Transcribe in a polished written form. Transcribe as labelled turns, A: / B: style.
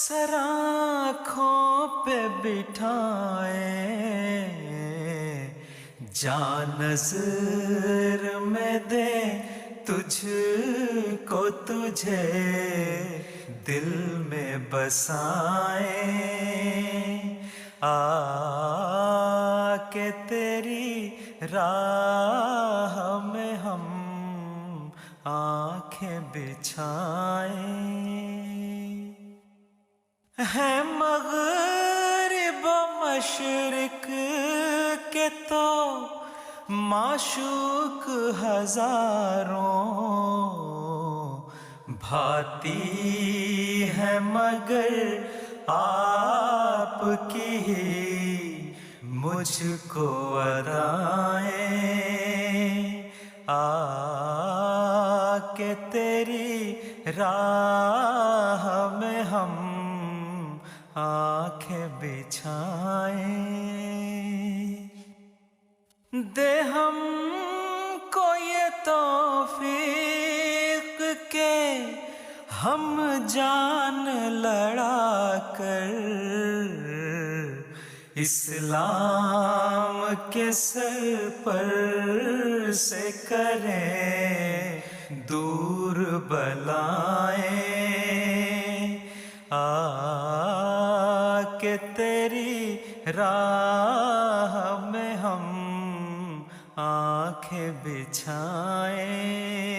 A: سر آنکھوں پہ بٹھائے جان نظر میں دے تجھ کو، تجھے دل میں بسائے، آ کے تیری راہ میں ہم آنکھیں بچھائیں۔ ہے مغرب و مشرق کے تو معشوق ہزاروں، بھاتی ہے مگر آپ کی ہی مجھ کو ادائیں، آ کے تیری راہ میں ہم آنکھیں بچھائیں۔ دے ہم کو یہ توفیق کہ ہم جان لڑا کر اسلام کے سر پر سے کریں دور بلائیں، آ کہ تیری راہ میں ہم آنکھیں بچھائیں۔